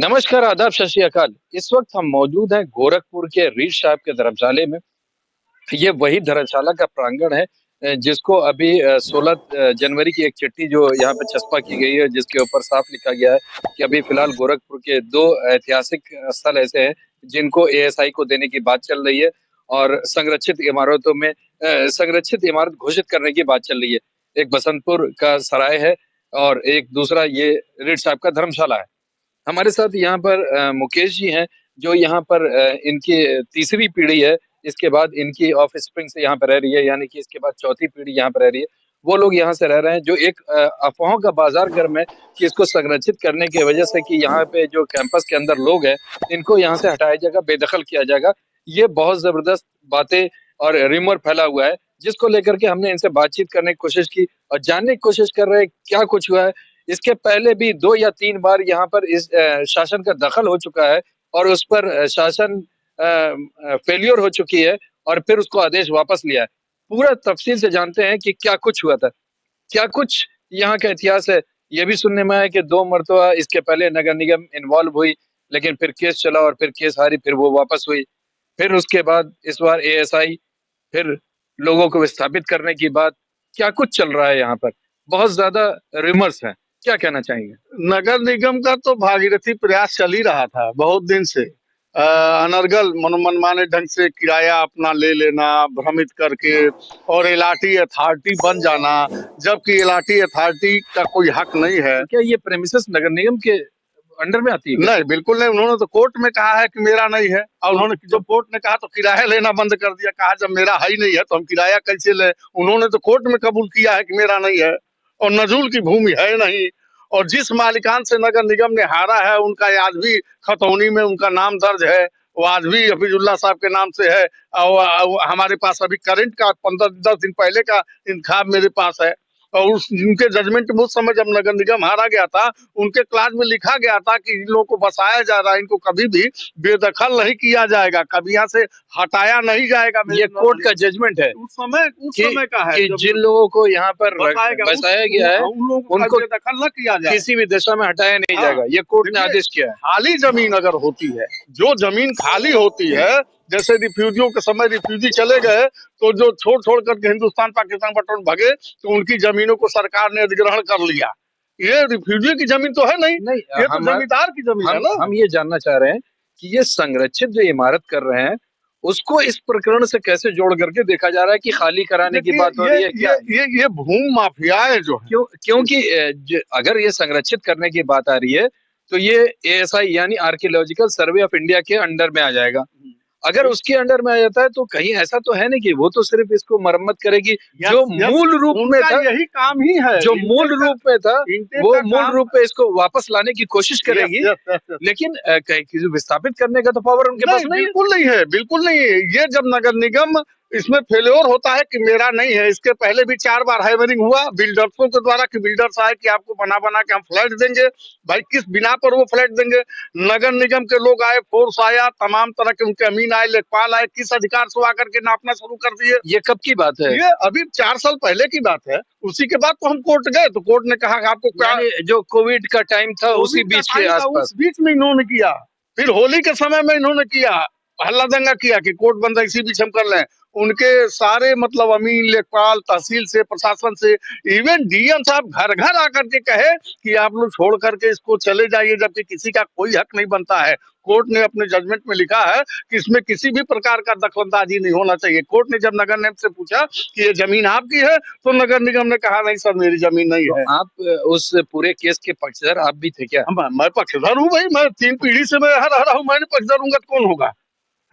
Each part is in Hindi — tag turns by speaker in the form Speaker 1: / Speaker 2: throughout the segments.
Speaker 1: नमस्कार, आदाब, सत श्री अकाल। इस वक्त हम मौजूद हैं गोरखपुर के रीठ साहब के धर्मशाले में। ये वही धर्मशाला का प्रांगण है जिसको अभी 16 जनवरी की एक चिट्ठी जो यहाँ पे चस्पा की गई है, जिसके ऊपर साफ लिखा गया है कि अभी फिलहाल गोरखपुर के 2 ऐतिहासिक स्थल ऐसे हैं जिनको एएसआई को देने की बात चल रही है और संरक्षित इमारतों में संरक्षित इमारत घोषित करने की बात चल रही है। एक बसंतपुर का सराय है और एक दूसरा ये रीठ साहब का धर्मशाला है। हमारे साथ यहाँ पर मुकेश जी हैं, जो यहाँ पर इनकी तीसरी पीढ़ी है। इसके बाद इनकी ऑफस्प्रिंग से यहाँ पे रह रही है, यानी कि इसके बाद चौथी पीढ़ी यहाँ पे रह रही है। वो लोग यहाँ से रह रहे हैं, जो एक अफ़वाहों का बाज़ार गर्म है कि इसको संरक्षित करने की वजह से कि यहाँ पे जो कैंपस के अंदर लोग हैं, इनको यहाँ से हटाया जाएगा, बेदखल किया जाएगा। ये बहुत ज़बरदस्त बातें और रूमर फैला हुआ है, जिसको लेकर के हमने इनसे बातचीत करने की कोशिश की और जानने की कोशिश कर रहे हैं क्या कुछ हुआ है। इसके पहले भी 2 या 3 बार यहाँ पर इस शासन का दखल हो चुका है और उस पर शासन फेल्योर हो चुकी है और फिर उसको आदेश वापस लिया है। पूरा तफ़सील से जानते हैं कि क्या कुछ हुआ था, क्या कुछ यहाँ का इतिहास है। ये भी सुनने में आया कि 2 मरतबा इसके पहले नगर निगम इन्वॉल्व हुई, लेकिन फिर केस चला और फिर केस हारी, फिर वो वापस हुई। फिर उसके बाद इस बार एएसआई, फिर लोगों को विस्थापित करने की बात। क्या कुछ चल रहा है यहाँ पर? बहुत ज़्यादा रूमर्स हैं। क्या कहना चाहेंगे?
Speaker 2: नगर निगम का तो भागीरथी प्रयास चल ही रहा था बहुत दिन से। अनर्गल मनमाने ढंग से किराया अपना ले लेना, भ्रमित करके, और एलआरटी अथॉरिटी बन जाना, जबकि एलआरटी अथॉरिटी का कोई हक नहीं है।
Speaker 1: क्या ये प्रेमिसेस नगर निगम के अंडर में आती है?
Speaker 2: नहीं, बिल्कुल नहीं। उन्होंने तो कोर्ट में कहा है कि मेरा नहीं है, और उन्होंने जब कोर्ट ने कहा तो किराया लेना बंद कर दिया। कहा जब मेरा है ही नहीं है तो हम किराया कैसे लें। उन्होंने तो कोर्ट में कबूल किया है कि मेरा नहीं है, और नजूल की भूमि है नहीं। और जिस मालिकान से नगर निगम ने हारा है, उनका आज भी खतौनी में उनका नाम दर्ज है, वो आज भी हफीजुल्लाह साहब के नाम से है। और हमारे पास अभी करंट का 15-10 दिन पहले का इंतखाब मेरे पास है। और उनके जजमेंट में उस समय जब नगर निगम हारा गया था, उनके क्लास में लिखा गया था कि इन लोगों को बसाया जा रहा है, इनको कभी भी बेदखल नहीं किया जाएगा, कभी यहाँ से हटाया नहीं जाएगा।
Speaker 1: ये कोर्ट का जजमेंट है
Speaker 2: उस समय का है
Speaker 1: कि जिन लोगों को यहाँ पर बसाया गया है
Speaker 2: उनको बेदखल न किया जाए,
Speaker 1: किसी भी दिशा में हटाया नहीं जाएगा। ये कोर्ट ने आदेश किया है।
Speaker 2: खाली जमीन अगर होती है, जो जमीन खाली होती है, जैसे रिफ्यूजियों के समय रिफ्यूजी चले गए तो जो छोड़ करके हिंदुस्तान पाकिस्तान बटन भगे, तो उनकी जमीनों को सरकार ने अधिग्रहण कर लिया। ये रिफ्यूजी की जमीन तो है नहीं, ये तो जमींदार की जमीन है ना।
Speaker 1: हम ये जानना चाह रहे हैं कि ये संरक्षित जो इमारत कर रहे हैं, उसको इस प्रकरण से कैसे जोड़ करके देखा जा रहा है कि खाली कराने की बात हो रही है? क्या
Speaker 2: ये भूमि माफियाएं जो है,
Speaker 1: क्योंकि अगर ये संरक्षित करने की बात आ रही है तो ये एएसआई यानी आर्कियोलॉजिकल सर्वे ऑफ इंडिया के अंडर में आ जाएगा। अगर उसके अंडर में आ जाता है तो कहीं ऐसा तो है नहीं कि वो तो सिर्फ इसको मरम्मत करेगी। जो मूल रूप में था,
Speaker 2: यही काम ही है,
Speaker 1: जो मूल रूप में था, वो मूल रूप में इसको वापस लाने की कोशिश करेगी। लेकिन विस्थापित करने का तो पावर उनके पास नहीं।
Speaker 2: बिल्कुल नहीं है, बिल्कुल नहीं है। ये जब नगर निगम इसमें फेल्योर होता है कि मेरा नहीं है, इसके पहले भी 4 बार हायरिंग हुआ बिल्डर्सों के द्वारा कि बिल्डर्स आए कि आपको बना के हम फ्लैट देंगे। भाई किस बिना पर वो फ्लैट देंगे? नगर निगम के लोग आए, फोर्स आया, तमाम तरह के उनके अमीन आए, लेखपाल आए, किस अधिकार से आकर के नापना शुरू कर दिए।
Speaker 1: ये कब की बात है?
Speaker 2: ये अभी 4 साल पहले की बात है। उसी के बाद तो हम कोर्ट गए तो कोर्ट ने कहा आपको क्या,
Speaker 1: जो कोविड का टाइम था उसी बीच के आसपास,
Speaker 2: उस बीच में इन्होंने किया। फिर होली के समय में इन्होंने किया, हल्ला दंगा किया कि कोर्ट बंद है, इसी बीच हम कर लें। उनके सारे मतलब अमीन, लेखपाल, तहसील से, प्रशासन से, इवन डीएम साहब घर घर आकर के कहे कि आप लोग छोड़ करके इसको चले जाइए, जबकि किसी का कोई हक नहीं बनता है। कोर्ट ने अपने जजमेंट में लिखा है कि इसमें किसी भी प्रकार का दखलंदाजी नहीं होना चाहिए। कोर्ट ने जब नगर निगम से पूछा कि ये जमीन आपकी है, तो नगर निगम ने कहा नहीं सर, मेरी जमीन नहीं है।
Speaker 1: आप उस पूरे केस के पक्षधर आप भी थे क्या?
Speaker 2: मैं पक्षधर हूँ भाई, मैं 3 पीढ़ी से मैं रहा हूँ, मैंने पक्षधर हूँ तो कौन होगा?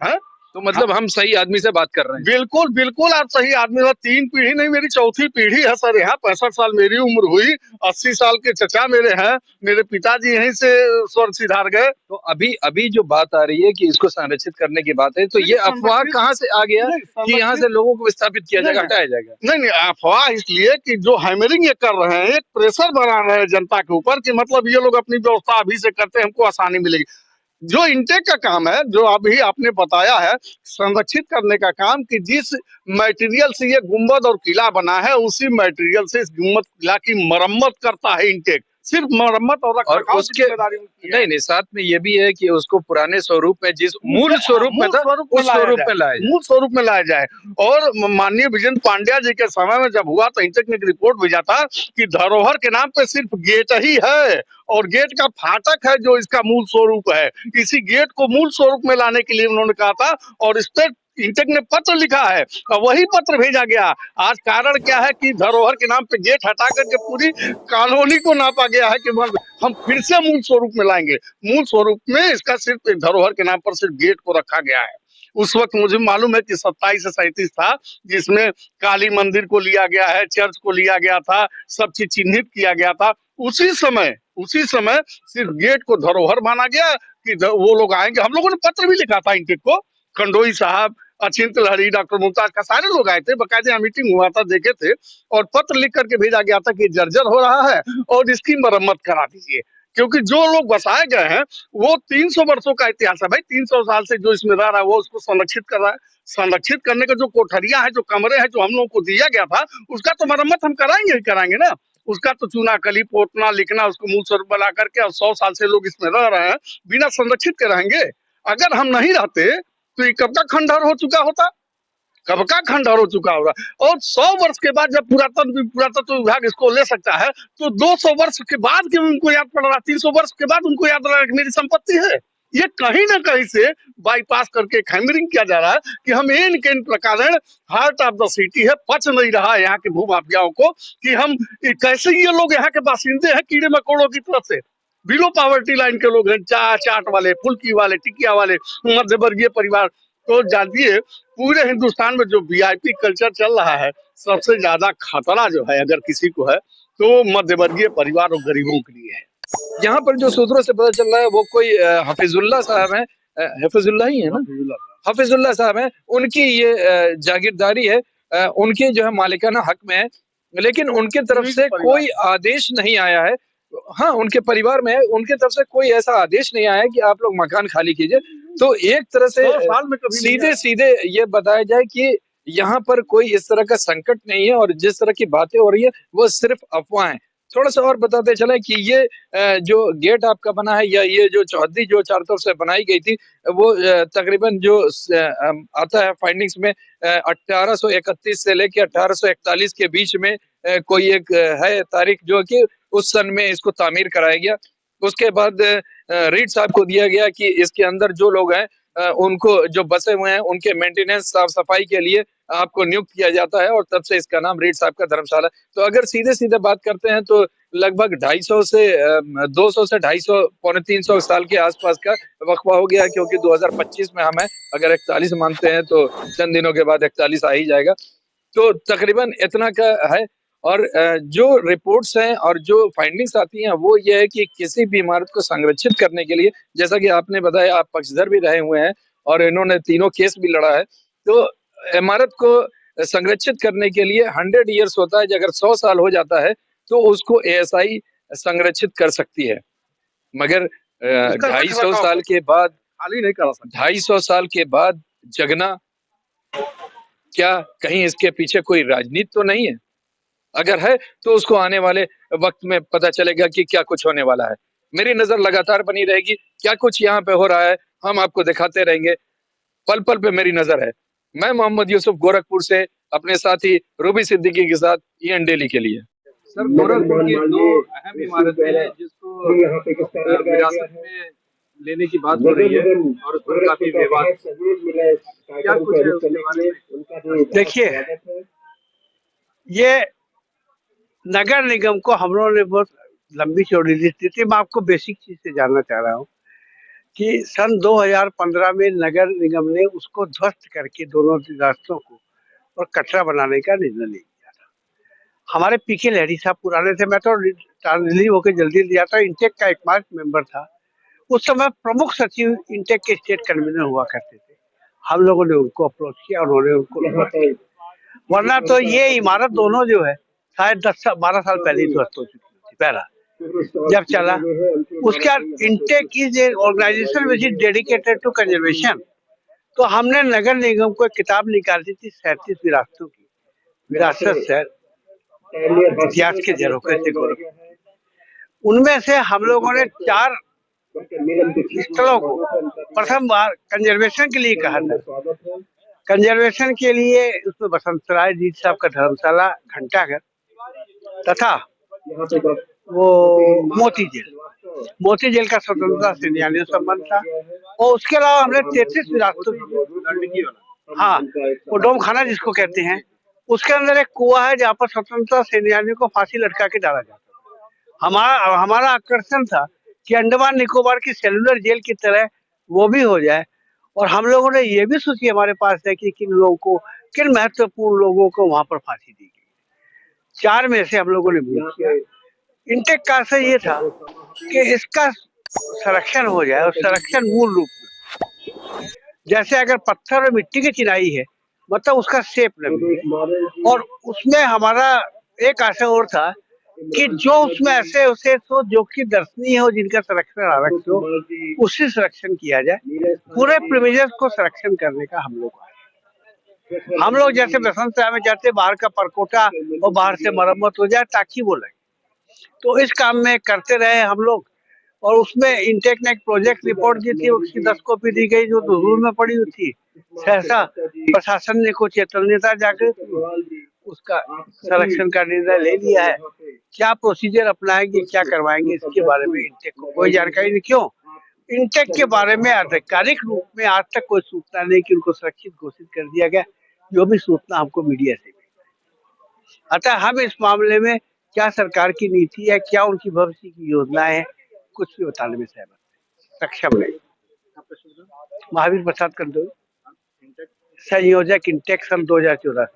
Speaker 2: है
Speaker 1: तो मतलब हम सही आदमी से बात कर रहे हैं।
Speaker 2: बिल्कुल बिल्कुल, आप सही आदमी। 3 पीढ़ी नहीं, मेरी 4थी पीढ़ी है सर। यहाँ 65 साल मेरी उम्र हुई, 80 साल के चचा मेरे हैं, मेरे पिताजी यहीं से स्वर्ग सिधार गए।
Speaker 1: तो अभी जो बात आ रही है कि इसको संरक्षित करने की बात है, तो ये अफवाह कहाँ से आ गया कि यहाँ से लोगों को विस्थापित किया जाएगा, हटाया जाएगा?
Speaker 2: नहीं, अफवाह इसलिए कि जो हैमरिंग ये कर रहे हैं, एक प्रेशर बना रहे हैं जनता के ऊपर कि मतलब ये लोग अपनी व्यवस्था अभी से करते हैं, हमको आसानी मिलेगी। जो इंटेक का काम है, जो अभी आपने बताया है, संरक्षित करने का काम, कि जिस मटेरियल से ये गुंबद और किला बना है, उसी मटेरियल से इस गुंबद किला की मरम्मत करता है इंटेक। सिर्फ मरम्मत और
Speaker 1: और
Speaker 2: रखरखाव की
Speaker 1: उसके
Speaker 2: जिम्मेदारी उनकी है।
Speaker 1: नहीं, साथ में ये भी है कि उसको पुराने स्वरूप में, जिस मूल
Speaker 2: हाँ,
Speaker 1: स्वरूप में
Speaker 2: मूल
Speaker 1: था,
Speaker 2: स्वरूप में
Speaker 1: उस
Speaker 2: लाया
Speaker 1: स्वरूप
Speaker 2: जाए,
Speaker 1: में लाया जाए।
Speaker 2: मूल स्वरूप में लाया जाए। और माननीय विजेंद्र पांड्या जी के समय में जब हुआ तो इंटेक ने एक रिपोर्ट भेजा था कि धरोहर के नाम पे सिर्फ गेट ही है और गेट का फाटक है जो इसका मूल स्वरूप है। इसी गेट को मूल स्वरूप में लाने के लिए उन्होंने कहा था और स्टेट इंटेक ने पत्र लिखा है और वही पत्र भेजा गया। आज कारण क्या है कि धरोहर के नाम पे गेट हटा करके पूरी कॉलोनी को नापा गया है कि हम फिर से मूल स्वरूप में लाएंगे। मूल स्वरूप में इसका सिर्फ एक धरोहर के नाम पर सिर्फ गेट को रखा गया है। उस वक्त मुझे मालूम है कि 27 से 37 था जिसमें काली मंदिर को लिया गया है, चर्च को लिया गया था, सब चीज चिन्हित किया गया था। उसी समय सिर्फ गेट को धरोहर माना गया कि वो लोग आएंगे। हम लोगों ने पत्र भी लिखा था इंटेक को, खंडोई साहब, अचिंत लहरी, डॉक्टर मुमताज का, सारे लोग आए थे, बाकायदा मीटिंग हुआ था, देखे थे और पत्र लिख करके भेजा गया था कि जर्जर हो रहा है और इसकी मरम्मत करा दीजिए। क्योंकि जो लोग बसाए गए हैं वो 300 वर्षों का इतिहास है भाई। 300 साल से जो इसमें रह रहा है वो उसको संरक्षित कर रहा है। संरक्षित करने का जो कोठरिया है, जो कमरे हैं, जो हम लोगों को दिया गया था, उसका तो मरम्मत हम कराएंगे ही कराएंगे ना। उसका तो चूना कली पोतना लिखना, उसको मूल स्वरूप बना करके, और 100 साल से लोग इसमें रह रहे हैं, बिना संरक्षित के रहेंगे? अगर हम नहीं रहते तो ये कब का खंडहर हो चुका होता, कब का खंडहर हो चुका होगा। और 100 वर्ष के बाद जब पुरातत्व विभाग इसको ले सकता है तो 200 वर्ष के बाद क्यों उनको याद पड़ रहा, 300 वर्ष के बाद उनको याद रहा कि मेरी संपत्ति है। ये कहीं ना कहीं से बाईपास करके हैमरिंग किया जा रहा है कि हम इन के इन प्रकार हार्ट ऑफ द सिटी है, पच नहीं रहा है यहाँ के भू माफियाओं को कि हम कैसे ये लोग यहाँ के बासिंदे हैं कीड़े मकोड़ों की तरफ से, बिलो पॉवर्टी लाइन के लोग हैं, चाट वाले, फुल्की वाले, टिकिया वाले, मध्य वर्गीय परिवार। तो जानिए पूरे हिंदुस्तान में जो वीआईपी कल्चर चल रहा है, सबसे ज्यादा खतरा जो है अगर किसी को है तो मध्य वर्गीय परिवार और गरीबों के लिए है।
Speaker 1: यहाँ पर जो सूत्रों से पता चल रहा है वो कोई हफीजुल्लाह साहब हैं, हफीजुल्लाह ही है ना, हफीजुल्लाह साहब हैं, उनकी ये जागीरदारी है, उनके जो है मालिकाना हक में है, लेकिन उनके तरफ से कोई आदेश नहीं आया है। हाँ, उनके परिवार में है, उनके तरफ से कोई ऐसा आदेश नहीं आया है कि आप लोग मकान खाली कीजिए। तो एक तरह से
Speaker 2: साल में कभी
Speaker 1: सीधे सीधे ये बताया जाए कि यहाँ पर कोई इस तरह का संकट नहीं है और जिस तरह की बातें हो रही है वो सिर्फ अफवाह है। थोड़ा सा और बताते चले कि ये जो गेट आपका बना है या ये जो चौहद्दी जो चारों तरफ से बनाई गई थी, वो तकरीबन जो आता है फाइंडिंग्स में 1831 से लेके 1841 के बीच में कोई एक है तारीख जो कि उस सन में इसको तामीर कराया गया। उसके बाद रीड साहब को दिया गया कि इसके अंदर जो लोग हैं उनको जो बसे हुए हैं उनके मेंटेनेंस साफ सफाई के लिए आपको नियुक्त किया जाता है और तब से इसका नाम रीड साहब का धर्मशाला। तो अगर सीधे सीधे बात करते हैं तो लगभग 250 से 200 से 250 पौने 300 साल के आसपास का वक्फा हो गया, क्योंकि 2025 में हम हैं, अगर 41 मानते हैं तो चंद दिनों के बाद 41 आ ही जाएगा। तो तकरीबन इतना का है। और जो रिपोर्ट्स हैं और जो फाइंडिंग्स आती हैं वो ये है कि किसी भी इमारत को संरक्षित करने के लिए, जैसा कि आपने बताया, आप पक्षधर भी रहे हुए हैं और इन्होंने तीनों केस भी लड़ा है, तो इमारत को संरक्षित करने के लिए 100 ईयर्स होता है। अगर 100 साल हो जाता है तो उसको एएसआई संरक्षित कर सकती है, मगर 250 साल के बाद,
Speaker 2: खाली नहीं करा सकते।
Speaker 1: 250 साल के बाद जगना, क्या कहीं इसके पीछे कोई राजनीति तो नहीं है? अगर है तो उसको आने वाले वक्त में पता चलेगा कि क्या कुछ होने वाला है। मेरी नजर लगातार बनी रहेगी, क्या कुछ यहाँ पे हो रहा है हम आपको दिखाते रहेंगे, पल पल पे मेरी नजर है। मैं मोहम्मद यूसुफ गोरखपुर से अपने साथी रूबी सिद्दीकी के साथ ईएन डेली के लिए। सर, गोरखपुर की दो अहम इमारतें हैं जिसको विरासत में लेने की बात हो रही है और उस पर काफी विवाद, क्या कुछ है उसके बारे में?
Speaker 3: देखिए, ये नगर निगम को हम लोगों ने बहुत लंबी चौड़ी लिस्ट दी थी। मैं आपको बेसिक चीज से जानना चाह रहा हूँ कि सन 2015 में नगर निगम ने उसको ध्वस्त करके दोनों रास्तों को और कटरा बनाने का निर्णय लिया था। हमारे पीके लहरी साहब पुराने थे, मैं तो रिलीव होकर जल्दी लिया था, इंटेक का एकमात्र मेंबर था। उस समय प्रमुख सचिव इंटेक के स्टेट कन्वीनर हुआ करते थे। हम लोगों ने उनको अप्रोच किया, उन्होंने उनको, वरना तो ये इमारत दोनों जो है शायद 10-12 साल पहले ही ध्वस्त हो चुकी थी। पहला जब चला, उसके बाद INTACH is a organisation which is dedicated to conservation. तो हमने नगर निगम को एक किताब निकाली थी 37 विरासतों की, विरासत शहर इतिहास के झरोखे से गोरखपुर। उनमें से हम लोगों ने 4 स्थलों को प्रथम बार कंजर्वेशन के लिए कहा था। कंजर्वेशन के लिए उसमें बसंतराय जीत साहब का धर्मशाला, घंटाघर तथा वो मोती जेल का स्वतंत्रता सेनानियों संबंध था। और उसके अलावा हमने 33 विरासतों, हाँ, वो डोम खाना जिसको कहते हैं, उसके अंदर एक कुआं है जहाँ पर स्वतंत्रता सेनानियों को फांसी लटका के डाला जाता है। हमारा आकर्षण था कि अंडमान निकोबार की सेलुलर जेल की तरह वो भी हो जाए। और हम लोगों ने ये भी सूची हमारे पास है कि किन महत्वपूर्ण लोगों को वहां पर फांसी दी गई। 4 में से हम लोगों ने मूव किया। इंटेक का आशय ये था कि इसका संरक्षण हो जाए, और संरक्षण मूल रूप में जैसे अगर पत्थर और मिट्टी की चिनाई है, मतलब उसका शेप न मिले। और उसमें हमारा एक आशय और था कि जो उसमें ऐसे उसे तो जो कि दर्शनीय हो, जिनका संरक्षण आवश्यक हो, उससे संरक्षण किया जाए। पूरे प्रीमिसेस को संरक्षण करने का हम लोग जैसे बसंत में जाते, बाहर का परकोटा और बाहर से मरम्मत हो जाए ताकि वो लगे। तो इस काम में करते रहे हम लोग। और उसमें इंटेक ने एक प्रोजेक्ट रिपोर्ट दी थी, उसकी 10 कॉपी दी गई जो हुजूर में पड़ी हुई थी। सहसा प्रशासन ने को चैतन्यता जागृत, उसका संरक्षण का निर्णय ले लिया है। क्या प्रोसीजर अपनाएंगे, क्या करवाएंगे, इसके बारे में इंटेक को कोई जानकारी नहीं। क्यों? इंटेक के बारे में आधिकारिक रूप में आज तक कोई सूचना नहीं कि उनको सुरक्षित घोषित कर दिया गया। जो भी सूचना हमको मीडिया से मिली। अतः हम इस मामले में क्या सरकार की नीति है, क्या उनकी भविष्य की योजनाएं हैं, कुछ भी बताने में सक्षम नहीं। महावीर प्रसाद कंदोई, संयोजक इंटेक सन 2014।